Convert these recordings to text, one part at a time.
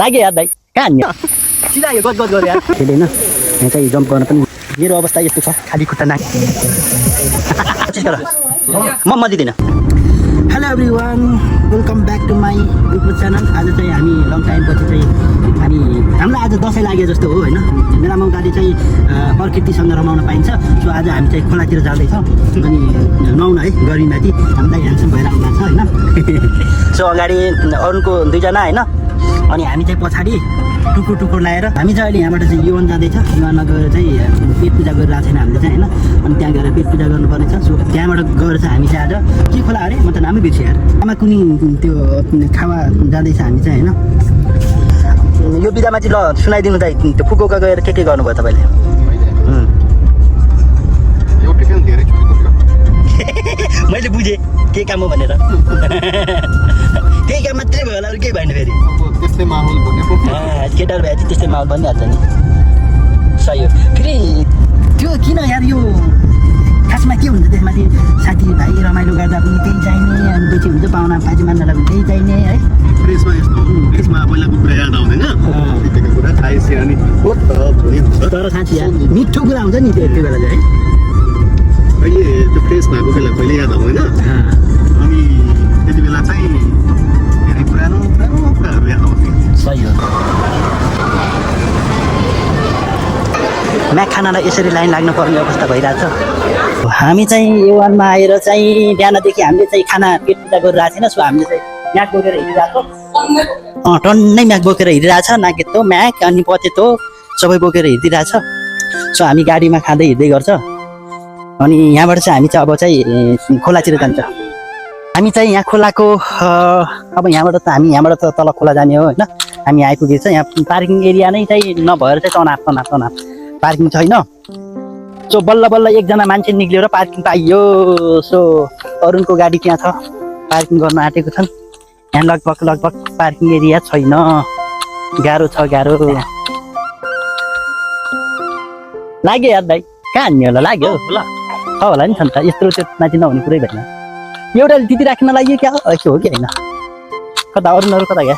लाग्यो यार दाइ कहाँ हान्यो सिधा यो गद गद गऱ्यो यार त्यसले होइन यहाँ चाहिँ जम्प गर्न पनि मेरो अवस्था यस्तो छ खाली खुट्टा नाक म दिँदिनँ hello everyone welcome back to my YouTube channel आज चाहिँ हामी लङ टाइम पछि चाहिँ हामी हामीलाई आज दसैँ लाग्यो जस्तो हो होइन मेरा मौकाले चाहिँ प्रकृतिसँग रमाउन पाइन्छ सो आज हामी चाहिँ खोलातिर जाँदैछौँ अनि नुहाउन है गरिमाथि हामीलाई ह्यान्डसम भएर आउनु छ होइन सो अगाडि अरूको दुईजना होइन अनि हामी चाहिँ पछाडि टुकुर टुकुर लगाएर हामी चाहिँ अहिले यहाँबाट चाहिँ युवन जाँदैछ युवनमा गएर चाहिँ पेट पूजा गरिरहेको छैन हामीले चाहिँ होइन अनि त्यहाँ गएर पेट पूजा गर्नुपर्ने छ सो त्यहाँबाट गएर चाहिँ हामी चाहिँ आज के खोला अरे म त नामै बिर्सेँ यार आमा कुनै त्यो खावा जाँदैछ हामी चाहिँ होइन यो बिदामा चाहिँ ल सुनाइदिनु त त्यो फुकुका गएर के गर्नुभयो तपाईँले मैले बुझेँ के काम हो भनेर त्यही काम मात्रै भयो होला अरू केही भएन फेरि त्यस्तै माहौल केटाहरू भए चाहिँ त्यस्तै माहौल भनिहाल्छ नि सही हो फेरि त्यो किन यार यो खासमा के हुन्छ त्यसमाथि साथीभाइ रमाइलो गर्दा पनि त्यही चाहिने अनि बेसी हुन्छ पाहुना बाजे मान्नलाई पनि त्यही चाहिने है प्रेसमा यस्तो प्रेसमा पहिलाको कुरा याद आउँदैन त्यतिको कुरा खाएपछि अनि तर साँच्ची यार मिठो कुरा हुन्छ नि त्यो बेला चाहिँ है अहिले त्यो फ्रेस भएको बेला कहिले याद आउँदैन अनि त्यति बेला चाहिँ धेरै पुरानो कुराहरू याद आउँथ्यो सही हो म्याक खानालाई यसरी लाइन लाग्नु पर्ने अवस्था भइरहेछ हामी चाहिँ युवानमा आएर चाहिँ बिहानदेखि हामीले चाहिँ खाना पेट पूजा गरिरहेको छैन सो हामीले चाहिँ म्याक बोकेर हिँडिरहेको टन्नै म्याक बोकेर हिँडिरहेछ नाकेतो म्याक अनि पतेतो सबै बोकेर हिँडिरहेछ सो हामी गाडीमा खाँदै हिँड्दै गर्छ अनि यहाँबाट चाहिँ हामी चाहिँ अब चाहिँ खोलातिर जान्छ हामी चाहिँ यहाँ खोलाको अब यहाँबाट त तल खोला जाने हो होइन हामी आइपुगेछ यहाँ पार्किङ एरिया नै चाहिँ नभएर चाहिँ तनाप पार्किङ छैन सो बल्ल बल्ल एकजना मान्छे निक्लिएर पार्किङ पाइयो सो अरुणको गाडी त्यहाँ छ पार्किङ गर्न आँटेको छन् यहाँ लगभग पार्किङ एरिया छैन गाह्रो छ लाग्यो यार दाइ कहाँ हान्ने होला लाग्यो ल छ होला नि छ नि त यत्रो त्यो माथि नहुने कुरै भएन एउटा दिदी राख्न लागि क्या हो कि होइन कता अरू कता क्या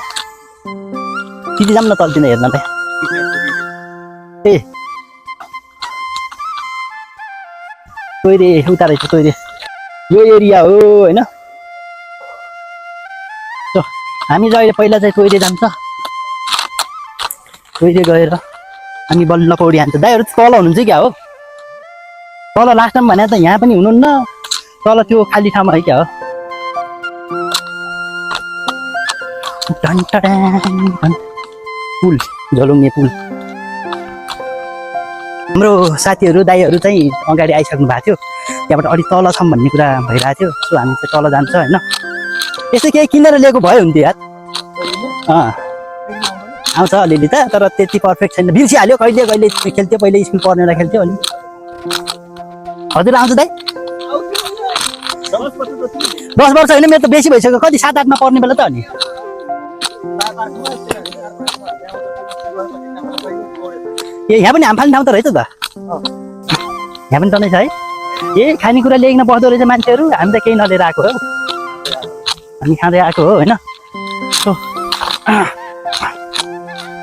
दिदी जाऊँ न तलतिर हेर्न त ए तोइरे उता रहेछ तोइरे यो एरिया हो होइन हामी चाहिँ अहिले पहिला चाहिँ तोइरे जान्छ तोइरे गएर हामी बल्ल पौडी हान्छ दाइहरू तल हुनुहुन्छ क्या हो तल लास्ट टाइम भने त यहाँ पनि हुनुहुन्न तल त्यो खाली ठाउँमा है क्या हो पुल झलुङ्गे पुल हाम्रो साथीहरू दाइहरू चाहिँ अगाडि आइसक्नु भएको थियो त्यहाँबाट अलिक तल छौँ भन्ने कुरा भइरहेको थियो सो हामी चाहिँ तल जान्छ होइन यस्तो केही किनेर लिएको भयो हुन्थ्यो यार आउँछ अलिअलि त तर त्यति पर्फेक्ट छैन बिर्सिहाल्यो कहिले खेल्थ्यो पहिले स्कुल पढ्नेलाई खेल्थ्यो अलि हजुर आउँछ दाइ 10 वर्ष होइन मेरो त बेसी भइसक्यो कति 7-8मा पढ्ने बेला त हो नि ए यहाँ पनि हाम फाल्ने ठाउँ त रहेछ त यहाँ पनि टनै छ है ए खानेकुरा ल्याइकन बस्दो रहेछ मान्छेहरू हामी त केही नलिएर आएको हो हामी खाँदै आएको हो होइन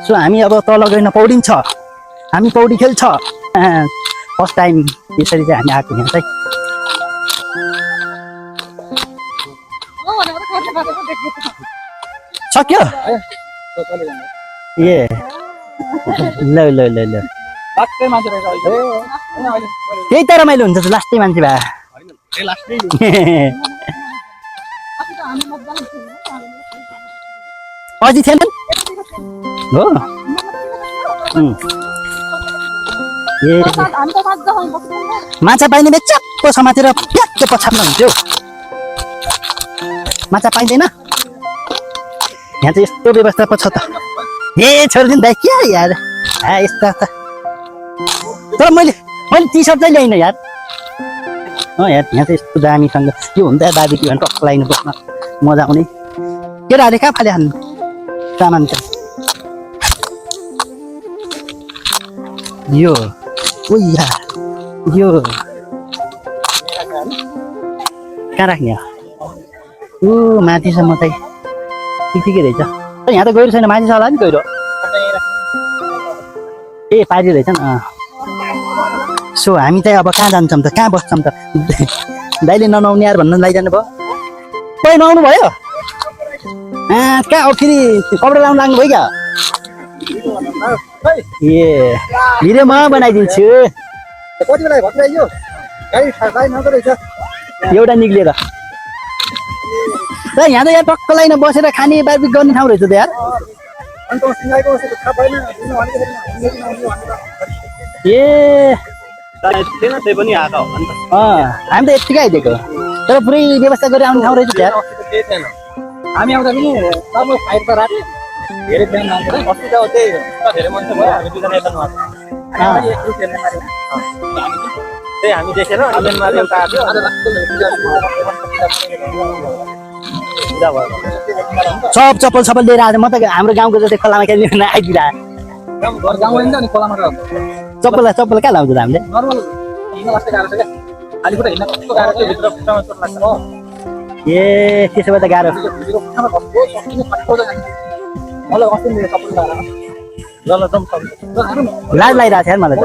सो हामी अब तल गइन पौडिन्छ हामी पौडी खेल्छ फर्स्ट टाइम यसरी चाहिँ हामी आएको यहाँ चाहिँ सक्यो ए ल त्यही त रमाइलो हुन्छ त लास्टै मान्छे भए अझै थिएन हो माछा पाइने बेच चप्पो समातेर प्याक्क पछाप्न हुन्थ्यो माछा पाइँदैन यहाँ चाहिँ यस्तो व्यवस्था पो छ त ए छोडिदिनु दाइ क्या यार यस्तो त तर मैले टी सर्ट चाहिँ ल्याइनँ यार यार यहाँ चाहिँ यस्तो दामीसँग यो हुन्छ दाबी कि भने टक्क लगाइनु बस्न मजा आउने केटाहरूले कहाँ फाले खानु सामान चाहिँ यो कहाँ राख्ने ऊ माथिसम्म चाहिँ ठिकै रहेछ यहाँ त गहिरो छैन, माथि छ होला नि गहिरो। ए पारी रहेछ नि। सो हामी चाहिँ अब कहाँ जान्छौँ त, कहाँ बस्छौँ त? दाइले ननुहाउने यार भन्नु लाइजानु भयो। कोही नुहाउनु भयो? कहाँ हो फेरि कपडा लाउनु लाग्नु भयो क्या? ए भिडियो म बनाइदिन्छु। कति बेला भत्रै आइयो? गाडी नगएको रहेछ। एउटा निक्लिएर र यहाँ त यहाँ टक्क लाइन बसेर खाने बारबिक गर्ने ठाउँ रहेछ त यार। अन्त सिँगाइको थाहा भएन ए त्यही पनि आएको हो नि त। हामी त यत्तिकै आइदिएको, तर पुरै व्यवस्था गरेर आउने ठाउँ रहेछ यार। त्यही थिएन, हामी आउँदा पनि राम्रो फाइट त राति धेरै बिहान लाग्दैन। अस्ति त त्यही धेरै मान्छे भयो, हामी दुईजना यता नआएको त्यही हामी देखेर सब चप्पल सबै लिएर आएर म त हाम्रो गाउँको जस्तै खोलामा खेल्ने आइदिरहेको। चप्पल कहाँ लाउँछ त हामीले? ए त्यसो भए त गाह्रो। लाज लागिरहेको छ यार मलाई त।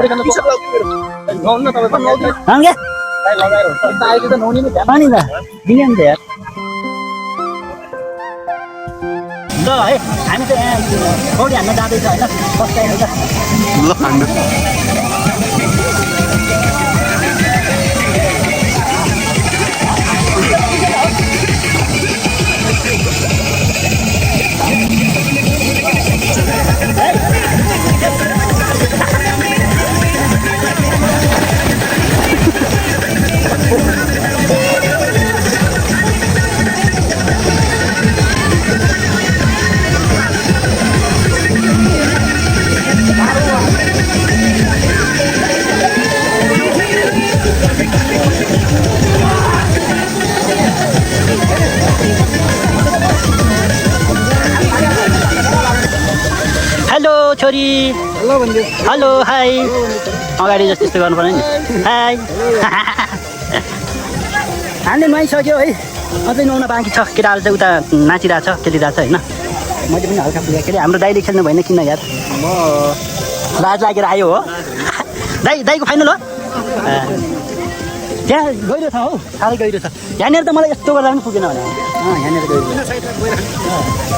अनि त दिने नि त यार। ल है हामी त यहाँ पौडी हान्न जाँदैछ होइन, बस्दैन त। ल हान्नु छोरी हेलो हाई। अगाडि जस्तो यस्तो गर्नु पर्ने नि। हाई हामीले नुहाइसक्यो है, अझै नुहाउन बाँकी छ। केटाहरू चाहिँ उता नाचिरहेछ, खेलिरहेछ होइन। मैले पनि हल्का फुल्का खेलेँ। हाम्रो दाइले खेल्नु भएन किन यार? म लाज लागेर आयो हो। दाइको फाइनल हो। त्यहाँ गहिरो छ हौ, साह्रै गहिरो छ। यहाँनिर त मलाई यस्तो गर्दा पनि पुगेन भने यहाँनिर गहिरो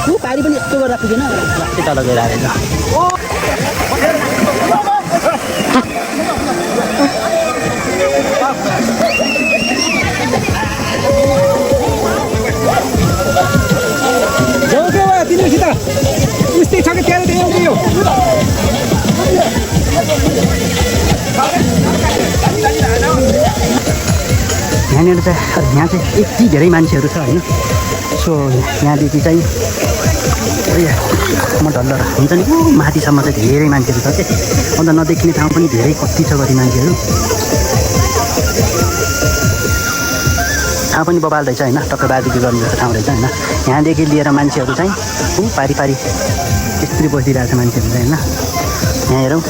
ऊ पारी पनि यस्तो गर्दा पुगेन, लास्टै तल गएर आएछ। तिमीसित उस्तै छ कि त्यहाँ एउटै हो। यहाँनिर चाहिँ यहाँ चाहिँ यति धेरै मान्छेहरू छ होइन। सो यहाँदेखि चाहिँ म डल्लो हुन्छ नि, माथिसम्म चाहिँ धेरै मान्छेहरू छ क्या। अन्त नदेखिने ठाउँ पनि धेरै कति छ कति मान्छेहरू। ठाउँ पनि बबाल रहेछ होइन, टक्क बारबिक्यु गर्ने जस्तो ठाउँ रहेछ होइन। यहाँदेखि लिएर मान्छेहरू चाहिँ पारी पारी त्यसरी बसिरहेछ मान्छेहरू चाहिँ होइन। यहाँ हेरौँ,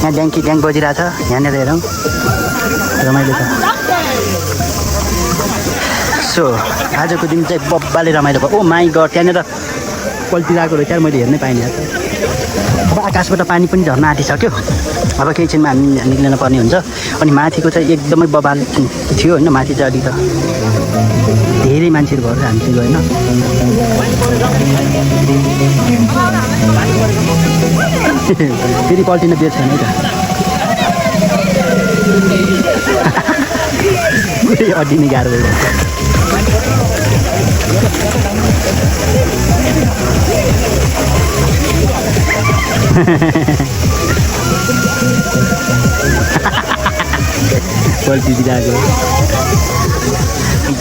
यहाँ ड्याङ बजिरहेछ। यहाँनिर हेरौँ, रमाइलो छ। सो आजको दिन चाहिँ बब्बाले रमाइलो भयो। ओ माई गड, त्यहाँनिर पल्टिरहेको रहेछ यार, मैले हेर्नै पाइनँ यार। अब आकाशबाट पानी पनि झर्न आँटिसक्यो। अब केही क्षणमा हामी निक्लिन पर्ने हुन्छ। अनि माथिको चाहिँ एकदमै बबाल थियो होइन। माथि चाहिँ अलिक धेरै मान्छेहरू भएर हामी चाहिँ गएन। फेरि पल्टिन बेच छैन है त। पुरै अड्डिने गाह्रो भइरहेको छ। पल्टिदिरहेको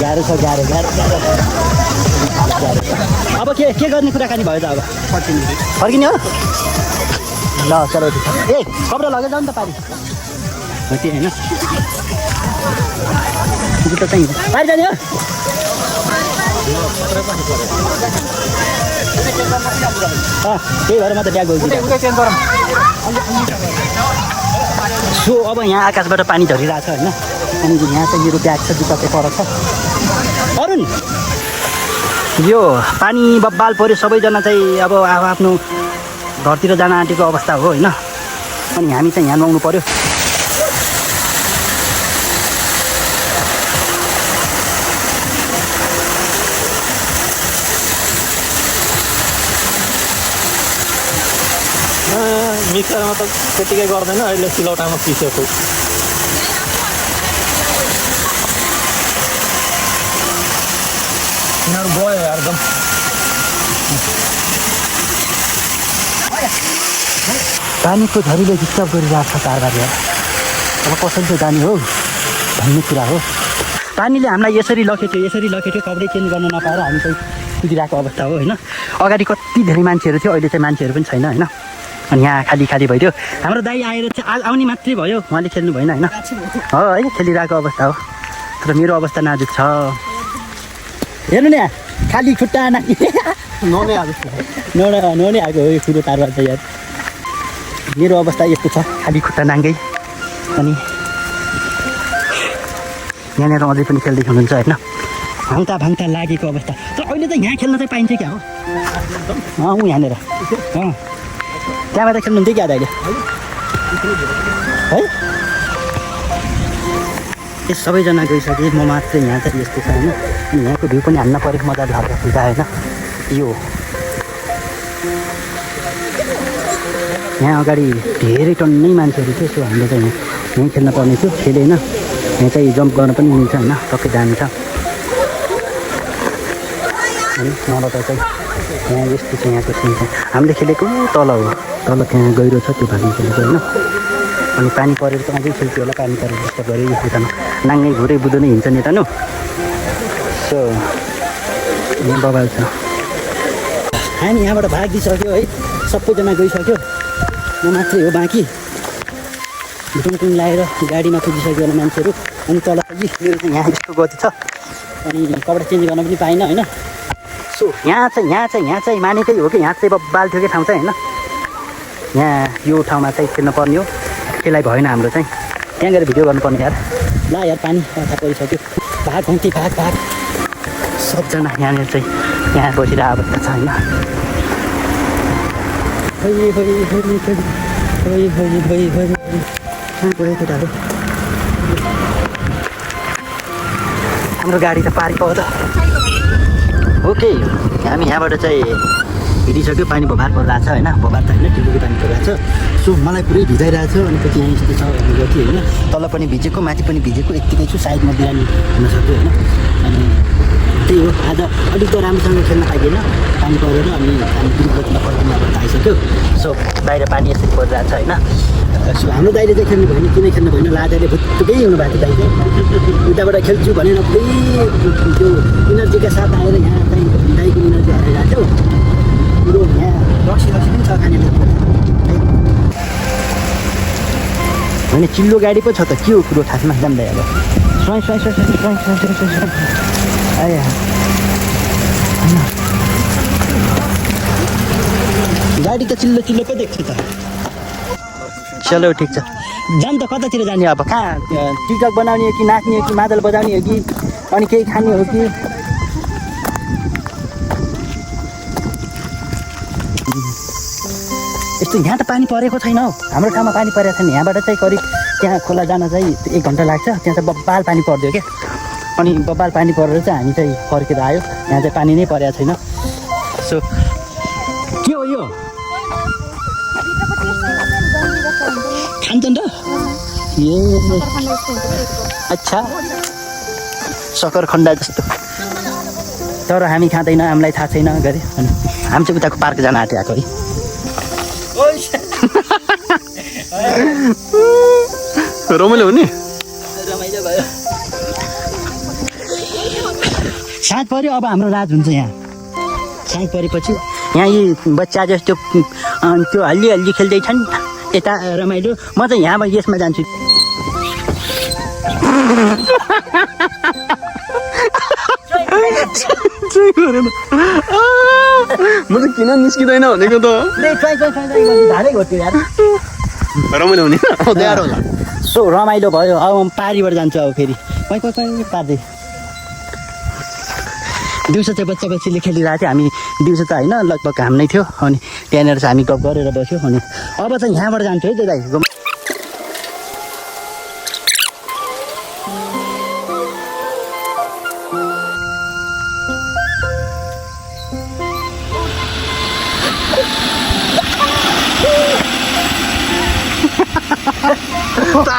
गाह्रो छ, गाह्रो। अब के गर्ने कुराकानी भयो त? अब फर्किने हो। ल चलो ए कपडा लगेर जाउँ नि त पारी हो त्यो होइन। जुत्ता चाहिँ पारी जाने हो। त्यही भएर म त ब्याग गइदिएँ। सो अब यहाँ आकाशबाट पानी झरिरहेको छ होइन। अनि यहाँ चाहिँ मेरो ब्याग छ, जुत्ता चाहिँ पर छ। अरुण यो पानी बब्बाल पऱ्यो सबैजना चाहिँ अब आफ्नो घरतिर जान आँटेको अवस्था हो होइन अनि हामी चाहिँ यहाँ नुहाउनु पऱ्यो मिक्सरमा त त्यतिकै गर्दैन अहिले सिलौटामा पिसेको यिनीहरू गयो एकदम पानीको झरीले डिस्टर्ब गरिरहेको छ चारबार यार अब कसरी चाहिँ जाने हो भन्ने कुरा हो पानीले हामीलाई यसरी लखेट्यो कपडै चेन्ज गर्न नपाएर हामी चाहिँ कुदिरहेको अवस्था हो होइन अगाडि कति धेरै मान्छेहरू थियो अहिले चाहिँ मान्छेहरू पनि छैन होइन अनि यहाँ खाली भइदियो हाम्रो दाइ आएर चाहिँ आउने मात्रै भयो उहाँले खेल्नु भएन होइन हो है खेलिरहेको अवस्था हो तर मेरो अवस्था नाजुक छ हेर्नु न यहाँ खाली खुट्टा नाकी नुहाउने आएको हो यो कुरो तारबार चाहिँ यार मेरो अवस्था यस्तो छ खाली खुट्टा नाङ्गै अनि यहाँनिर अझै पनि खेल्दै हुनुहुन्छ होइन भाङता लागेको अवस्था तर अहिले चाहिँ यहाँ खेल्न चाहिँ पाइन्छ क्या हो ऊ यहाँनिर त्यहाँबाट खेल्नुहुन्थ्यो क्या अहिले है ए सबैजना गइसके म मात्रै यहाँ चाहिँ यस्तो छ होइन अनि यहाँको भ्यू पनि हान्न परेको मजाले हल्का फुल्का होइन यो यहाँ अगाडि धेरै टन्नै मान्छेहरू थियो सो हामीले चाहिँ यहीँ खेल्न पर्ने थियो खेलेन यहाँ चाहिँ जम्प गर्न पनि मिल्छ होइन टक्कै जान्छ अनि यहाँबाट चाहिँ यहाँ यस्तो चाहिँ यहाँको सिन चाहिँ हामीले खेलेको तल हो तल त्यहाँ गहिरो छ त्यो भाग्ने खेलेको होइन अनि पानी परेर त अझै खेल्थ्यो होला पानी परेर जस्तो गऱ्यो यो उता नाङ्गै घुरै बुधो नै हिँड्छ नि त नु सो यहाँ बबाल छ हामी यहाँबाट भागिसक्यो है सबैजना गइसक्यो म मात्रै हो बाँकी टुङ लगाएर गाडीमा पुगिसक्यो होला मान्छेहरू अनि तल पुगि मेरो चाहिँ यहाँ यस्तो गति छ अनि कपडा चेन्ज गर्न पनि पाइनँ होइन सो यहाँ चाहिँ मानेकै हो कि यहाँ चाहिँ बब्बाल थियो कि ठाउँ चाहिँ होइन यहाँ यो ठाउँमा चाहिँ खेल्न पर्ने हो त्यसलाई भएन हाम्रो चाहिँ त्यहाँ गएर भिडियो गर्नुपर्ने यार ल यार पानी अथा परिसक्यो भाग हुन्थे भाग सबजना यहाँनिर चाहिँ यहाँ बसिरहेको अवस्था छ होइन केटाहरू हाम्रो गाडी त पारेको हो त ओके हामी यहाँबाट चाहिँ हिँडिसक्यो पानी बबार परिरहेको छ होइन बबार त होइन ठुलो पानी परिरहेको छ सो मलाई पुरै भिजाइरहेको छ अनि पछि यहाँ यस्तो छ भनेको थिएँ होइन तल पनि भिजेको माथि पनि भिजेको यत्तिकै छु साइडमा बिरामी हुन सक्यो होइन अनि त्यही हो आज अलिक त राम्रोसँग खेल्न पाइँदैन पानी परेर अनि हामी 3 बजीमा फर्किँदा आइसक्यो सो बाहिर पानी यसरी परिरहेको छ होइन सो हाम्रो दाइले चाहिँ खेल्नु भएन किन खेल्नु भएन लादाले भुत्तुकै हुनुभएको थियो दाइ चाहिँ उताबाट खेल्छु भनेर पुरै त्यो इनर्जीका साथ आएर यहाँ चाहिँ दाइको इनर्जी हराइरहेको थियो कुरो यहाँ रक्सी पनि छ खाने होइन चिल्लो गाडी पो छ त के हो कुरो खासमा जान्दै अब आया गाडी त चिल्लो पो देख्छु त चलो ठिक छ जान त कतातिर जाने अब कहाँ टिकटक बनाउने हो कि नाच्ने हो कि मादल बजाउने हो कि अनि केही खाने हो कि यस्तो यहाँ त पानी परेको छैन हौ हाम्रो ठाउँमा पानी परेको छैन यहाँबाट चाहिँ करिब त्यहाँ खोला जान चाहिँ 1 घन्टा लाग्छ त्यहाँ चाहिँ बब्बाल पानी पर्दियो क्या अनि बब्बाल पानी परेर चाहिँ हामी चाहिँ फर्केर आयो यहाँ चाहिँ पानी नै परेको छैन सो के हो यो खान्छन् र ए अच्छा सकरखण्डा जस्तो तर हामी खाँदैन हामीलाई थाहा छैन गरे अनि हामी चाहिँ उताको पार्क जान आँटेको है रमाइलो हुने रमाइलो भयो साँझ पऱ्यो अब हाम्रो राज हुन्छ यहाँ साँझ परेपछि यहाँ यी बच्चा जस्तो त्यो हल्ली खेल्दैछन् यता रमाइलो म चाहिँ यहाँ यसमा जान्छु म त किन निस्किँदैन भनेको त धारै घट्यो यार रमाइलो हुने होला सो रमाइलो भयो अब म पारीबाट जान्छु अब फेरि पार्दै दिउँसो चाहिँ बच्चा बच्चीले खेलिरहेको थियो हामी दिउँसो त होइन लगभग घाम नै थियो अनि त्यहाँनिर चाहिँ हामी गफ गरेर बस्यो अनि अब चाहिँ यहाँबाट जान्छु है त्यो दाइ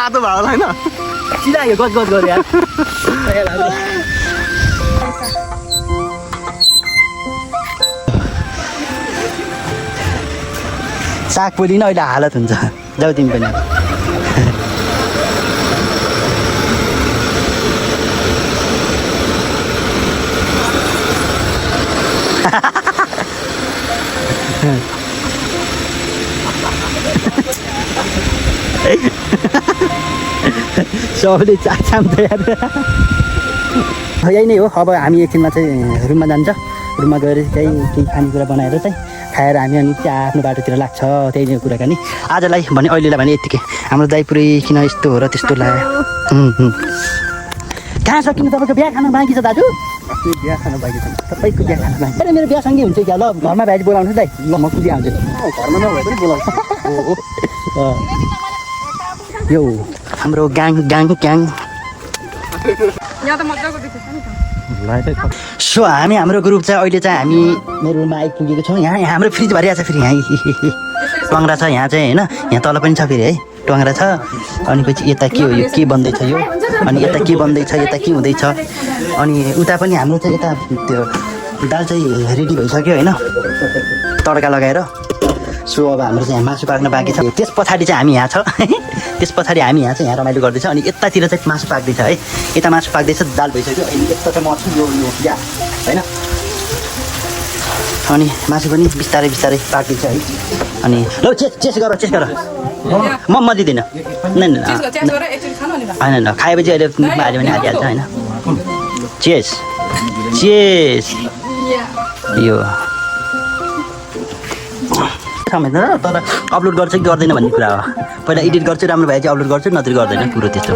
तातो भयो होला होइन सिधा यो गज गऱ्यो यार साग पोली नै अहिले हालत हुन्छ जाऊ तिमी पनि सबैले चाम तयार यही नै हो अब हामी एकछिनमा चाहिँ रुममा जान्छ रुममा गएर चाहिँ केही खानेकुरा बनाएर चाहिँ खाएर हामी अनि त्यहाँ आफ्नो बाटोतिर लाग्छ त्यही नै कुराकानी आजलाई भने अहिलेलाई भने यत्तिकै हाम्रो दाइ पुरै किन यस्तो हो र त्यस्तो लाग्यो कहाँ सकिनु तपाईँको बिहा खान बाँकी छ दाजु बिहा खानु बाँकी छ तपाईँको बिहा खान बाँकी मेरो बिहासँगै हुन्छ क्या ल घरमा भाइ बोलाउनु दाइ ल म कुदिहाल्छु घरमा नभए पनि बोलाउँछ यो हाम्रो ग्याङ सो हामी हाम्रो ग्रुप चाहिँ अहिले चाहिँ हामी मेरो रुममा आइपुगेको छौँ यहाँ हाम्रो फ्रिज भरिरहेको छ फेरि यहाँ टङ्ग्रा छ यहाँ चाहिँ होइन यहाँ तल पनि छ फेरि है टङ्ग्रा छ अनि पछि यता के हो यो के बन्दैछ यो अनि यता के बन्दैछ यता के हुँदैछ अनि उता पनि हाम्रो चाहिँ यता त्यो दाल चाहिँ रेडी भइसक्यो होइन तड्का लगाएर सो अब हाम्रो चाहिँ यहाँ मासु पाक्न बाँकी छ त्यस पछाडि चाहिँ हामी यहाँ छ त्यस पछाडि हामी यहाँ चाहिँ यहाँ रमाइलो गर्दैछ अनि यतातिर चाहिँ मासु पाक्दैछ है यता मासु पाक्दैछ दाल भइसक्यो अनि यता चाहिँ म छु यो या होइन अनि मासु पनि बिस्तारै बिस्तारै पाक्दैछ है अनि ल चेस गर म दिँदिनँ होइन खाएपछि अहिले मुखमा हाल्यो भने हालिहाल्छ होइन चेस यो तर अपलोड गर्छ कि गर्दैन भन्ने कुरा हो पहिला एडिट गर्छु राम्रो भए चाहिँ अपलोड गर्छु नत्र गर्दैन कुरो त्यस्तो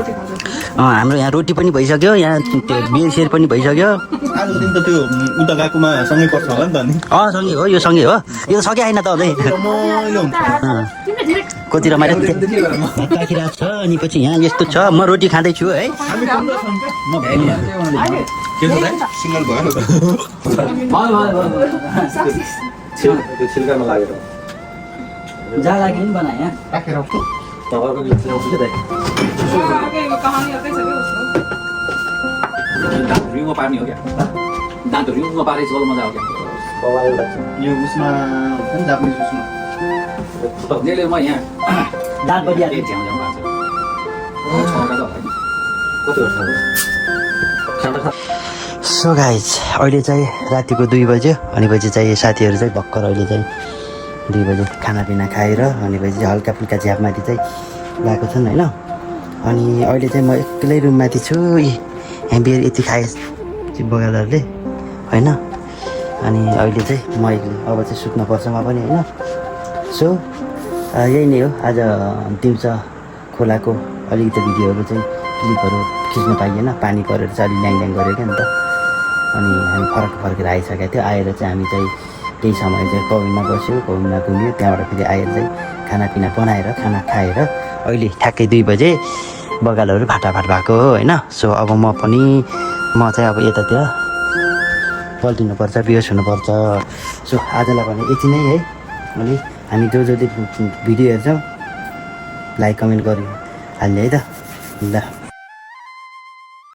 हाम्रो यहाँ रोटी पनि भइसक्यो यहाँ त्यो बियर सेयर पनि भइसक्यो आजको दिन त त्यो उता गएकोमा सँगै पर्छ होला नि त नि सँगै हो यो सँगै हो यो त सके आएन त अझै रमाइलो हुन्छ कति रमाइलो पाकिरहेको छ अनि पछि यहाँ यस्तो छ म रोटी खाँदैछु है सिङ्गल भयो त्यो छिल्कामा लागेर जा लागि पनि बनाए यहाँ राखेर रिङमा पार्ने हो क्या दाँत रिङमा पारेपछि बल्ल मजा आउँछ यो उसमा हुन्छ नि जापानिज उसमा त्यसले म यहाँ दाँत बजिया झ्याउ पार्छ सो गाइज अहिले चाहिँ रातिको 2 बज्यो अनि पछि चाहिँ साथीहरू चाहिँ भर्खर अहिले चाहिँ 2 बजे खानापिना खाएर अनि पछि हल्का फुल्का झ्यापमाथि चाहिँ गएको छन् होइन अनि अहिले चाहिँ म एक्लै रुममाथि छु यहाँ बियर यति खाए बगालहरूले होइन अनि अहिले चाहिँ म अब चाहिँ सुत्नुपर्छ म पनि होइन सो यही नै हो आज दिउँसो खोलाको अलिकति भिडियोहरू चाहिँ क्लिपहरू खिच्न पाइएन पानी परेर चाहिँ अलिक ल्याङ गऱ्यो क्या नि त अनि हामी फर्केर आइसकेको थियो आएर चाहिँ हामी चाहिँ केही समय चाहिँ कविनमा बस्यो कविनमा घुम्यो त्यहाँबाट फेरि आएर चाहिँ खानापिना बनाएर खाना खाएर अहिले ठ्याक्कै 2 बजे बगालहरू फाटाफाट भएको हो होइन सो अब म चाहिँ अब यतातिर पल्टिनुपर्छ बेहोस हुनुपर्छ सो आजलाई भने यति नै है अनि हामी जो भिडियो हेर्छौँ लाइक कमेन्ट गरी हाल्ने है त ल